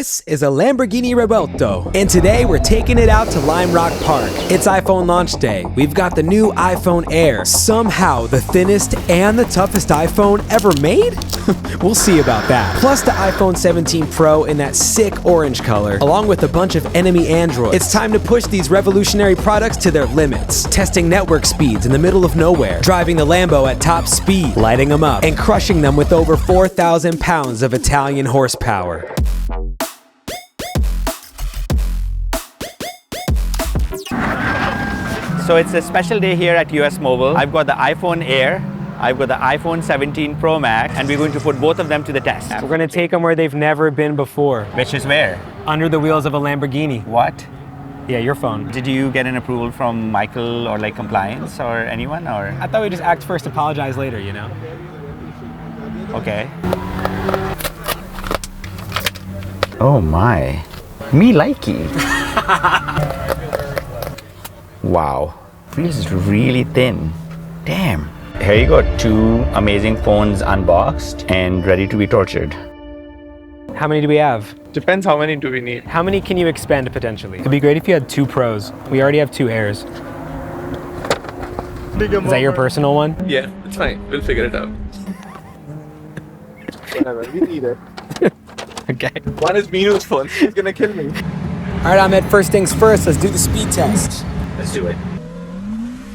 This is a Lamborghini Revuelto, and today we're taking it out to Lime Rock Park. It's iPhone launch day. We've got the new iPhone Air, somehow the thinnest and the toughest iPhone ever made? We'll see about that. Plus the iPhone 17 Pro in that sick orange color, along with a bunch of enemy Androids. It's time to push these revolutionary products to their limits, testing network speeds in the middle of nowhere, driving the Lambo at top speed, lighting them up, and crushing them with over 4,000 pounds of Italian horsepower. So it's a special day here at US Mobile. I've got the iPhone Air, I've got the iPhone 17 Pro Max, and we're going to put both of them to the test. We're going to take them where they've never been before. Which is where? Under the wheels of a Lamborghini. What? Yeah, your phone. Did you get an approval from Michael or like compliance or anyone or? I thought we'd just act first, apologize later, you know? Okay. Oh my. Me likey. Wow. Feels really thin. Damn. Here you go, two amazing phones unboxed and ready to be tortured. How many do we have? Depends how many do we need. How many can you expend potentially? It'd be great if you had 2 Pros. We already have 2 Airs. Is that your personal one? Yeah, it's fine. We'll figure it out. Whatever, we need it. Okay. One is Minu's phone. He's gonna kill me. All right, Ahmed, first things first, let's do the speed test. Let's do it.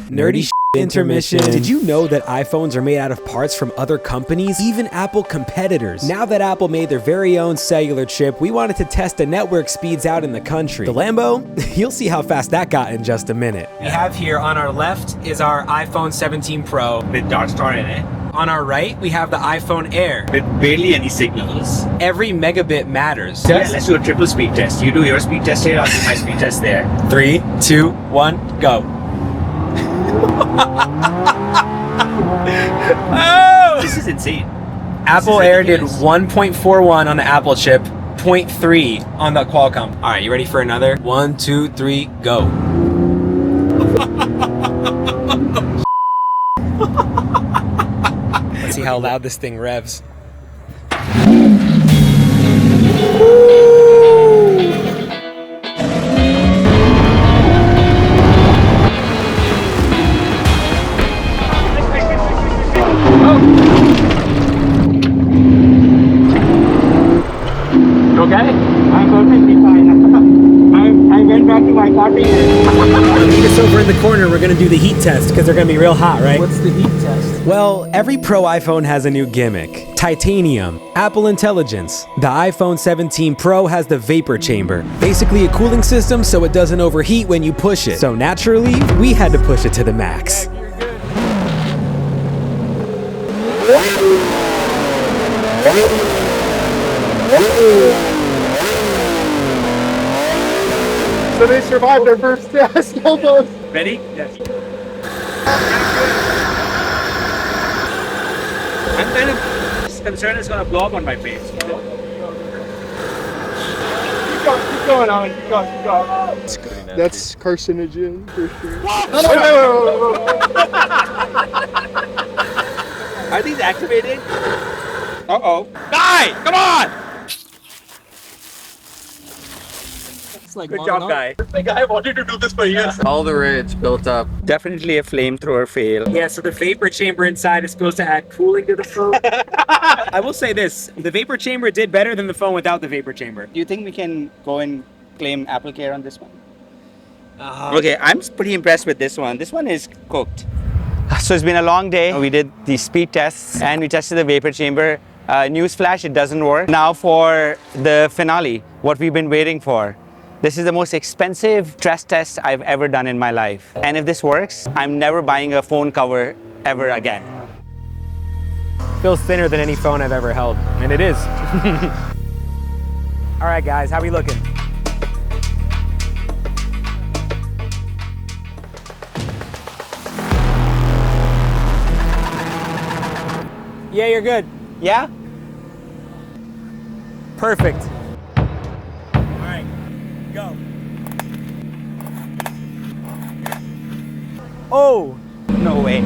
Nerdy intermission. Did you know that iPhones are made out of parts from other companies, even Apple competitors? Now that Apple made their very own cellular chip, we wanted to test the network speeds out in the country. The Lambo, you'll see how fast that got in just a minute. We have here on our left is our iPhone 17 Pro. With Dark Star in it. On our right, we have the iPhone Air. With barely any signals. Every megabit matters. Yeah, let's do a triple speed test. You do your speed test here, I'll do my speed test there. 3, 2, 1, go. Oh! This is insane. Apple Air did 1.41 on the Apple chip, 0.3 on the Qualcomm. All right, you ready for another? 1, 2, 3, go. Let's see how loud this thing revs. Okay? I'm perfectly fine. I went back to my coffee. Meet us over in the corner. We're gonna do the heat test because they're gonna be real hot, right? What's the heat test? Well, every Pro iPhone has a new gimmick. Titanium, Apple Intelligence. The iPhone 17 Pro has the vapor chamber. Basically a cooling system so it doesn't overheat when you push it. So naturally, we had to push it to the max. So they survived their first test almost. Ready? Yes. I'm kind of concerned it's gonna blow up on my face. Keep going on. Keep going. That's carcinogen for sure. Are these activated? Uh-oh. Guy! Come on! Good job, guy. The guy wanted to do this for years. All the rage built up. Definitely a flamethrower fail. Yeah, so the vapor chamber inside is supposed to add cooling to the phone. I will say this, the vapor chamber did better than the phone without the vapor chamber. Do you think we can go and claim Apple Care on this one? Okay, I'm pretty impressed with this one. This one is cooked. So it's been a long day. We did the speed tests and we tested the vapor chamber. Newsflash, it doesn't work. Now for the finale, what we've been waiting for. This is the most expensive stress test I've ever done in my life. And if this works, I'm never buying a phone cover ever again. Feels thinner than any phone I've ever held, and it is. All right, guys, how we looking? Yeah, you're good. Yeah? Perfect. All right, go. Oh! No way.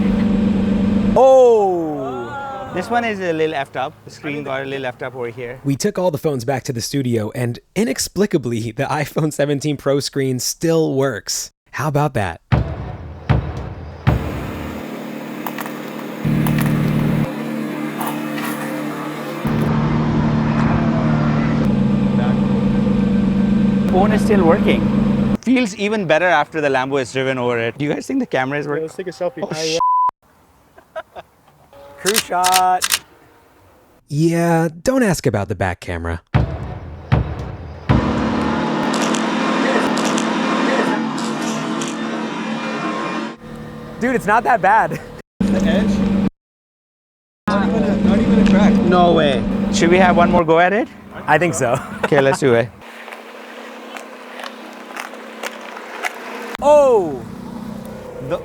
Oh! This one is a little effed up. The screen got a little effed up over here. We took all the phones back to the studio, and inexplicably, the iPhone 17 Pro screen still works. How about that? Phone is still working. Feels even better after the Lambo is driven over it. Do you guys think the camera is working? Let's take a selfie. Crew shot. Yeah, don't ask about the back camera. Dude, it's not that bad. The edge? Not even a crack. No way. Should we have one more go at it? I think so. Okay, let's do it. Oh!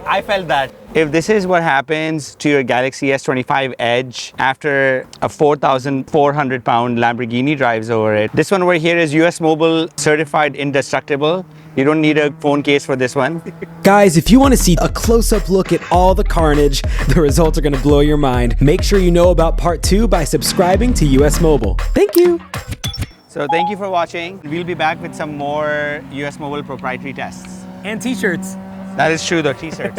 I felt that. If this is what happens to your Galaxy S25 Edge after a 4,400 pound Lamborghini drives over it. This one over here is US Mobile certified indestructible. You don't need a phone case for this one. Guys, if you want to see a close-up look at all the carnage, the results are going to blow your mind. Make sure you know about part 2 by subscribing to US Mobile. Thank you. So thank you for watching. We'll be back with some more US Mobile proprietary tests. And t-shirts. That is true, the t-shirts.